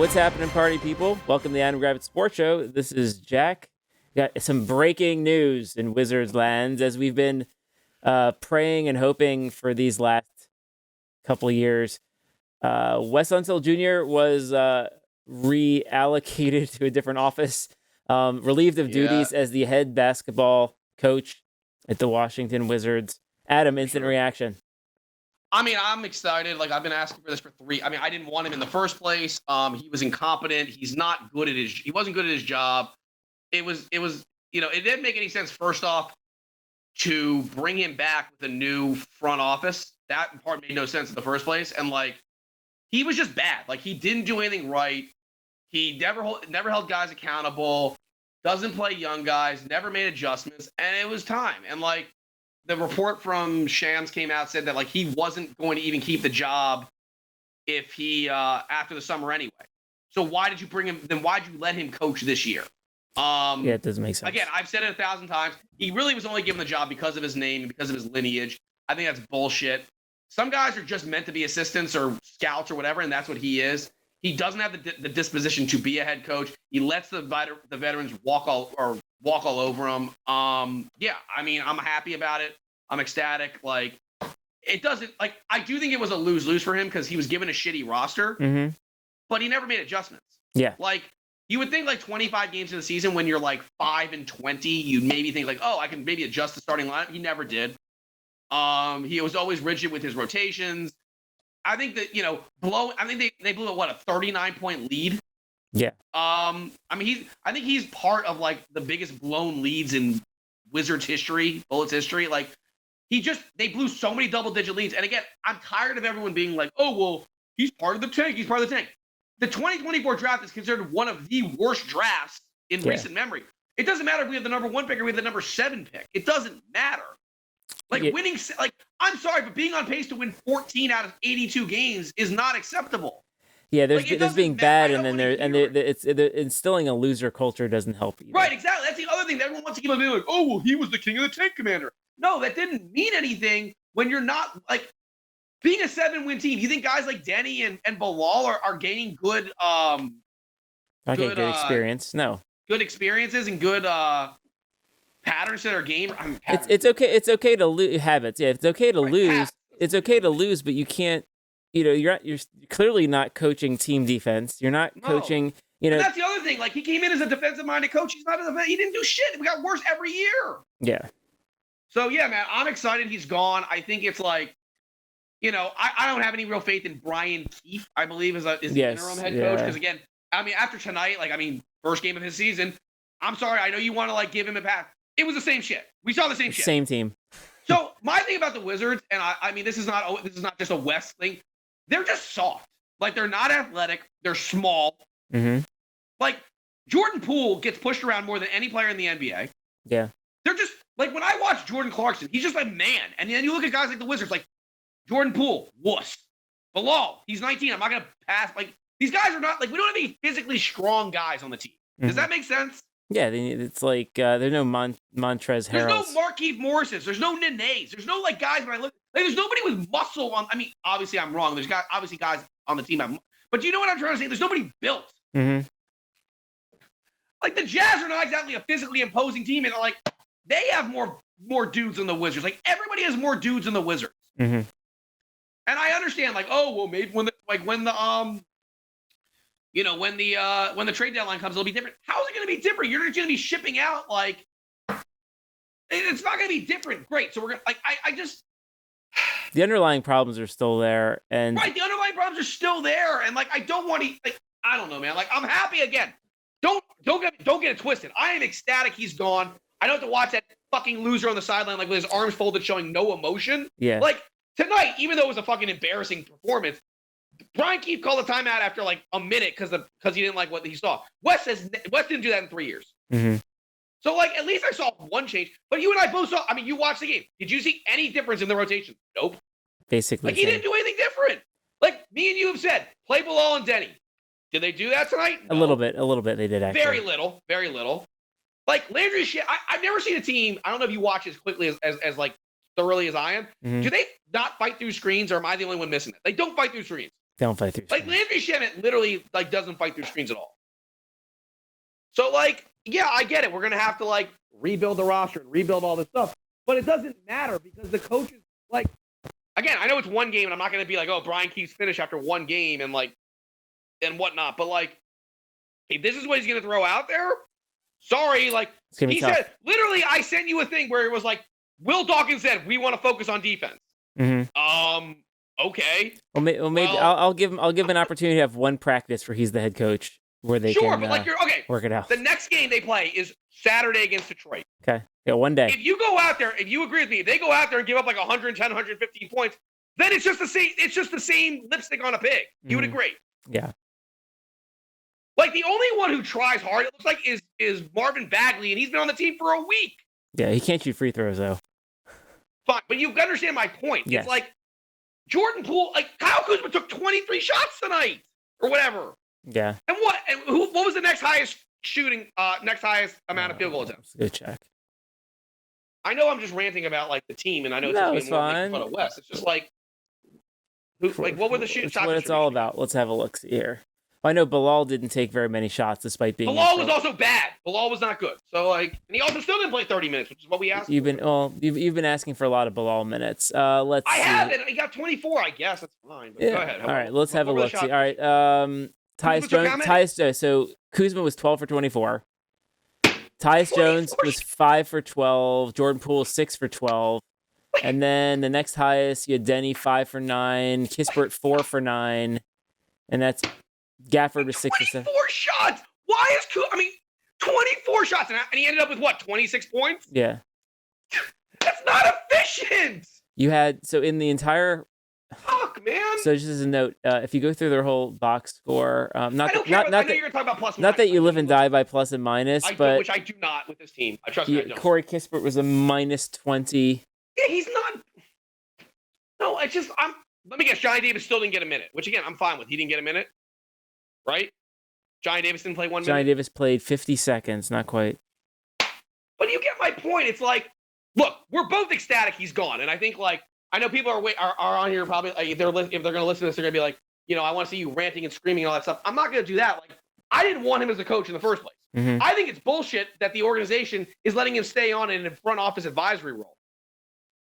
What's happening, party people? Welcome to the Adam Gravitz Sports Show. This is Jack. Got some breaking news in Wizards lands as we've been praying and hoping for these last couple of years. Wes Unseld Jr. was reallocated to a different office, relieved of duties as the head basketball coach at the Washington Wizards. Adam, instant reaction. I mean, I'm excited. Like, I've been asking for this for I didn't want him in the first place. He was incompetent. He wasn't good at his job. It didn't make any sense, first off, to bring him back with a new front office. That part made no sense in the first place. And, like, he was just bad. Like, he didn't do anything right. He never held guys accountable, doesn't play young guys, never made adjustments, and it was time. And, like, the report from Shams came out, said that, like, he wasn't going to even keep the job if he after the summer anyway. So why did you bring him? Then why'd you let him coach this year? Yeah, it doesn't make sense. Again, I've said it 1,000 times. He really was only given the job because of his name and because of his lineage. I think that's bullshit. Some guys are just meant to be assistants or scouts or whatever, and that's what he is. He doesn't have the disposition to be a head coach. He lets the veterans walk all over him. Yeah, I mean, I'm happy about it. I'm ecstatic. Like, it doesn't, like, I do think it was a lose-lose for him because he was given a shitty roster, but he never made adjustments. Yeah. Like, you would think, like, 25 games in the season when you're, like, 5-20, you'd maybe think, like, oh, I can maybe adjust the starting lineup. He never did. He was always rigid with his rotations. I think that, I think they blew a 39-point lead. Yeah. I think he's part of, like, the biggest blown leads in Wizards history, Bullets history. Like, they blew so many double-digit leads. And again, I'm tired of everyone being like, oh, well, he's part of the tank. He's part of the tank. The 2024 draft is considered one of the worst drafts in recent memory. It doesn't matter if we have the number 1 pick or we have the number 7 pick. It doesn't matter. Like, winning, like, I'm sorry, but being on pace to win 14 out of 82 games is not acceptable. Yeah, there's being bad, and then it's instilling a loser culture doesn't help either. Right, exactly. That's the other thing that everyone wants to keep on being like, oh, well, he was the king of the tank commander. No, that didn't mean anything when you're not, like, being a 7-win team. You think guys like Denny and Bilal are gaining good good experience? No. Good experiences and good patterns to their game. It's okay to lose habits. Yeah, it's okay to lose. It's okay to lose, but you can't. You're clearly not coaching team defense. You're not coaching. And that's the other thing. Like, he came in as a defensive-minded coach. He didn't do shit. We got worse every year. Yeah. So yeah, man, I'm excited he's gone. I think it's like, I don't have any real faith in Brian Keefe. I believe is the interim head coach because again, I mean, after tonight, first game of his season. I'm sorry. I know you want to, like, give him a pass. It was the same shit. We saw the same shit. Same team. So my thing about the Wizards, and I mean, this is not just a West thing. They're just soft. Like, they're not athletic. They're small. Like, Jordan Poole gets pushed around more than any player in the NBA. Yeah. They're just, like, when I watch Jordan Clarkson, he's just a man. And then you look at guys like the Wizards, like Jordan Poole, wuss. Bilal, he's 19. I'm not going to pass. Like, these guys are not, like, we don't have any physically strong guys on the team. Does that make sense? Yeah, it's like there's no Montrezl Harrell. There's no Markieff Morris. There's no Nenes. There's no, like, guys when I look. Like, there's nobody with muscle on. I mean, obviously I'm wrong. There's obviously guys on the team. But you know what I'm trying to say? There's nobody built. Like, the Jazz are not exactly a physically imposing team, and like they have more dudes than the Wizards. Like, everybody has more dudes than the Wizards. And I understand, like, oh well, maybe when the trade deadline comes, it'll be different. How is it going to be different? You're going to be shipping out, like, it's not going to be different. Great. So we're going to, like, I just. The underlying problems are still there. And right. The underlying problems are still there. And, like, I don't want to, like, I don't know, man. Like, I'm happy again. Don't get it twisted. I am ecstatic he's gone. I don't have to watch that fucking loser on the sideline, like, with his arms folded, showing no emotion. Yeah. Like, tonight, even though it was a fucking embarrassing performance, Brian Keefe called a timeout after, like, a minute because he didn't like what he saw. Wes didn't do that in 3 years. So, like, at least I saw one change. But you and I both saw. I mean, you watched the game. Did you see any difference in the rotation? Nope. Basically, like, he didn't do anything different. Like, me and you have said, play Bilal and Denny. Did they do that tonight? No. A little bit. They did actually. Very little. Like, Landry shit. I've never seen a team. I don't know if you watch as quickly as like thoroughly as I am. Do they not fight through screens, or am I the only one missing it? They don't fight through screens. Don't fight through Like, screens. Landry Shamet literally, like, doesn't fight through screens at all. So, like, yeah, I get it. We're going to have to, like, rebuild the roster and rebuild all this stuff. But it doesn't matter because the coaches, like, again, I know it's one game, and I'm not going to be like, oh, Brian Keefe's finished after one game and, like, and whatnot. But, like, if this is what he's going to throw out there, sorry. Like, he said, literally, I sent you a thing where it was like, Will Dawkins said, we want to focus on defense. Mm-hmm. Okay. Well, maybe I'll give him an opportunity to have one practice where he's the head coach where they can but like work it out. The next game they play is Saturday against Detroit. Okay. Yeah, one day. If you go out there, if you agree with me, if they go out there and give up like 110, 115 points, then it's just the same. It's just the same lipstick on a pig. You would agree? Yeah. Like the only one who tries hard, it looks like, is Marvin Bagley, and he's been on the team for a week. Yeah, he can't shoot free throws though. Fine, but you've got to understand my point. Yes. It's like Jordan Poole, like Kyle Kuzma took 23 shots tonight or whatever. Yeah. And what was the next highest amount of field goal attempts? Good check. I know I'm just ranting about like the team, and I know it's fine. Fun of West. It's just like, what were the shots? That's what it's all about. Let's have a look here. I know Bilal didn't take very many shots despite being. Bilal was also bad. Bilal was not good. So like, and he also still didn't play 30 minutes, which is what we asked. You've been asking for a lot of Bilal minutes. I have it. He got 24. I guess that's fine. But yeah. Go ahead. All right, let's have a look. See. All right. So Kuzma was 12 for 24. Tyus Jones was 5 for 12. Jordan Poole 6 for 12. And then the next highest, you had Denny 5 for 9. Kispert 4 for 9. And that's Gafford was 6 for 7. 24 shots. Why is 24 shots, and he ended up with what? 26 points. Yeah. That's not efficient. You had in the entire. Fuck, man. So just as a note, if you go through their whole box score, I know you're going to talk about plus and not minus. that you live and die by plus and minus, which I do not with this team. I trust me. I don't. Corey Kispert was a minus 20. Yeah, he's not. No, let me guess. Johnny Davis still didn't get a minute, which again I'm fine with. He didn't get a minute, right? Johnny Davis didn't play 1 minute. Johnny Davis played 50 seconds, not quite. But you get my point. It's like, look, we're both ecstatic he's gone, and I think like. I know people are on here probably like, if they're going to listen to this, they're going to be like, I want to see you ranting and screaming and all that stuff. I'm not going to do that. Like, I didn't want him as a coach in the first place. Mm-hmm. I think it's bullshit that the organization is letting him stay on in a front office advisory role.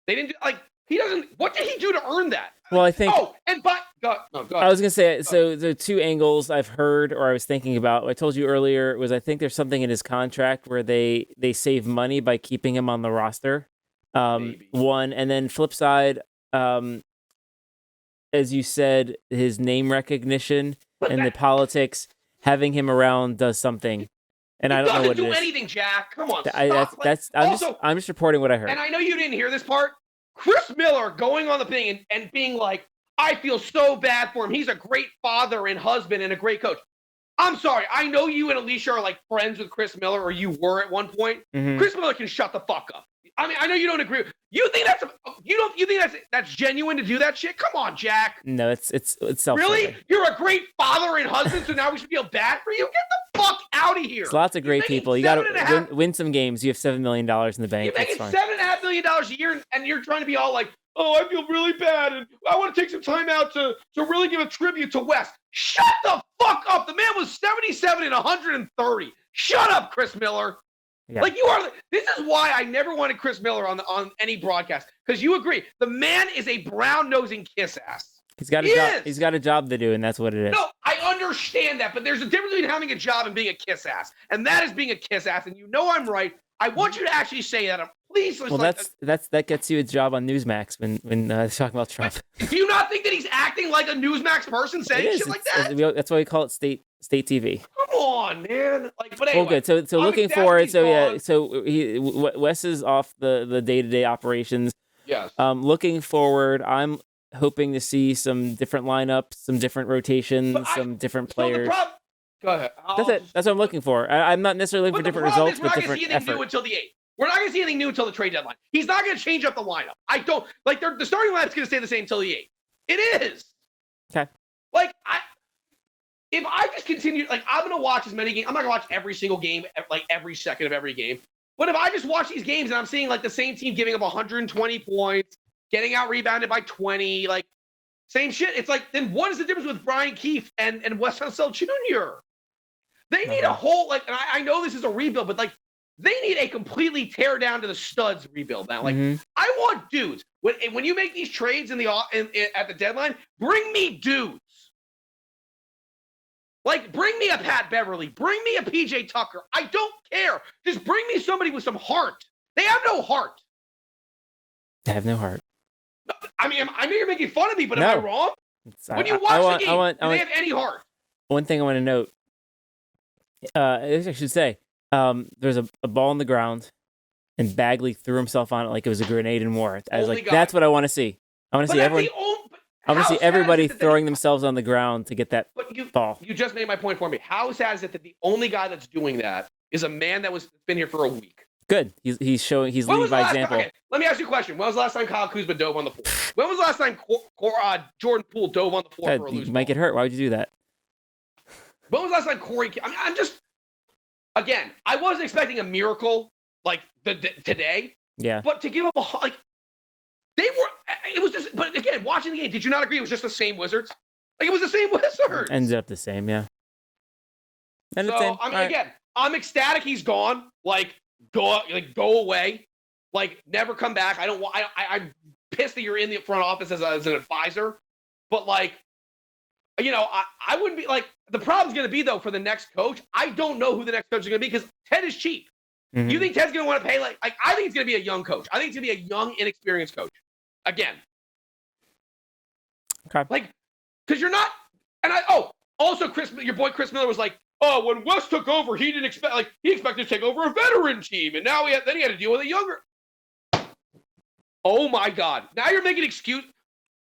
They didn't do he doesn't. What did he do to earn that? Well, I think. Go ahead. I was going to say, so the two angles I've heard or I was thinking about, I told you earlier, was I think there's something in his contract where they save money by keeping him on the roster. One, and then flip side, as you said, his name recognition and the politics, having him around does something. And I don't know what it is. Doesn't do anything, Jack. Come on. I'm just reporting what I heard. And I know you didn't hear this part. Chris Miller going on the thing and being like, I feel so bad for him. He's a great father and husband and a great coach. I'm sorry. I know you and Alicia are like friends with Chris Miller, or you were at one point. Mm-hmm. Chris Miller can shut the fuck up. I mean, I know you don't agree. You think that's genuine to do that shit? Come on, Jack. No, it's self. Really? You're a great father and husband, so now we should feel bad for you? Get the fuck out of here. There's lots of great people. You got to win some games. You have $7 million in the bank. You're making $7.5 million a year, and you're trying to be all like, oh, I feel really bad, and I want to take some time out to really give a tribute to Wes. Shut the fuck up. The man was 77 and 130. Shut up, Chris Miller. Yeah. Like you are. This is why I never wanted Chris Miller on any broadcast, because you agree the man is a brown-nosing kiss ass. He's got a job. He's got a job to do, and that's what it is. No, I understand that, but there's a difference between having a job and being a kiss ass, and that is being a kiss ass. And you know I'm right. I want you to actually say that. Please. Well, that gets you a job on Newsmax when talking about Trump. Do you not think that he's acting like a Newsmax person saying shit like that? That's why we call it state TV. Come on, man. But anyway. Well, good. So looking forward. So yeah. So Wes is off the day-to-day operations. Yes. Looking forward, I'm hoping to see some different lineups, some different rotations, some different players. Go ahead. That's it. That's what I'm looking for. I'm not necessarily looking for different results, but different effort. We're not going to see anything new until the 8th. We're not going to see anything new until the trade deadline. He's not going to change up the lineup. I don't like the starting lineup's going to stay the same until the 8th. It is. Okay. Like if I just continue, like I'm going to watch as many games. I'm not going to watch every single game, like every second of every game. But if I just watch these games and I'm seeing like the same team giving up 120 points, getting out rebounded by 20, like Same shit. It's like, then what is the difference with Brian Keefe and Wes Unseld Jr.? They need a whole, like, and I know this is a rebuild, but like, they need a completely tear down to the studs rebuild now. Like, I want dudes. When you make these trades at the deadline, bring me dudes. Like, bring me a Pat Beverly. Bring me a PJ Tucker. I don't care. Just bring me somebody with some heart. They have no heart. They have no heart. I mean, I know you're making fun of me, but am I wrong? When you watch the game, do they have any heart? One thing I want to note, I should say, there's a ball on the ground, and Bagley threw himself on it like it was a grenade in war. I was like, that's what I want to see. I want to see everyone. I want to see everybody throwing themselves on the ground to get that ball. You just made my point for me. How sad is it that the only guy that's doing that is a man that was been here for a week? Good. He's leading by example. Okay, let me ask you a question. When was the last time Kyle Kuzma dove on the floor? When was the last time Jordan Poole dove on the floor for a loose ball? You might get hurt. Why would you do that? When was the last time Corey? I'm just, again, I wasn't expecting a miracle like today. Yeah. But to give up it was just, but again, watching the game, did you not agree it was just the same Wizards? Like, it was the same Wizards. Ended up the same, yeah. Again, I'm ecstatic he's gone. Like, go away. Like, never come back. I'm pissed that you're in the front office as an advisor. But, like, I wouldn't be, like, the problem's going to be, though, for the next coach. I don't know who the next coach is going to be because Ted is cheap. Mm-hmm. You think Ted's going to want to pay, like, I think it's going to be a young coach. I think it's going to be a young, inexperienced coach. Again. Okay. Like, because you're not, and also your boy Chris Miller was like, oh, when Wes took over, he didn't expect, like, he expected to take over a veteran team, and now he had to deal with a younger. Oh my God. Now you're making an excuse.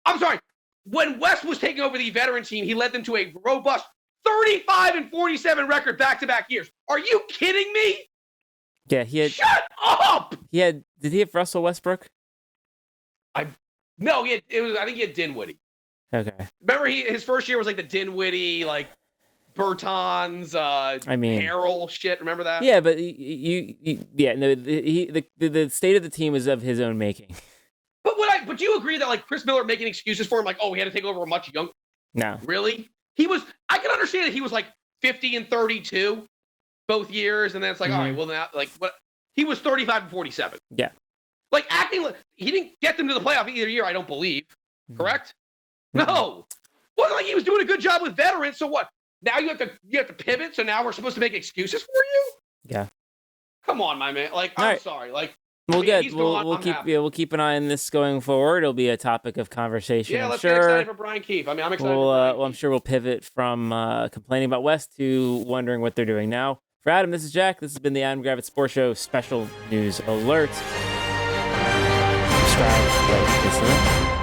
I'm sorry. When Wes was taking over the veteran team, he led them to a robust 35-47 record back-to-back years. Are you kidding me? Yeah, he had. Shut up! Did he have Russell Westbrook? No, I think he had Dinwiddie. Okay. Remember, his first year was like the Dinwiddie, like Bertans, Harrell shit. Remember that? Yeah, but the state of the team is of his own making. But do you agree that, like, Chris Miller making excuses for him, like, oh, he had to take over a much younger? No. Really? I can understand that he was like 50-32 both years, and then it's like, all right, well, now, like, what? He was 35-47. Yeah. Like, acting like he didn't get them to the playoff either year, I don't believe. Correct? No. Wasn't like he was doing a good job with veterans. So what? Now you have to pivot. So now we're supposed to make excuses for you? Yeah. Come on, my man. Like, I'm sorry. Like, we'll keep an eye on this going forward. It'll be a topic of conversation. Yeah, I'm let's sure. get excited for Brian Keefe. I mean, I'm excited. I'm sure we'll pivot from complaining about West to wondering what they're doing now. For Adam, this is Jack. This has been the Adam Gravitz Sports Show Special News Alert. Subscribe, like, listen.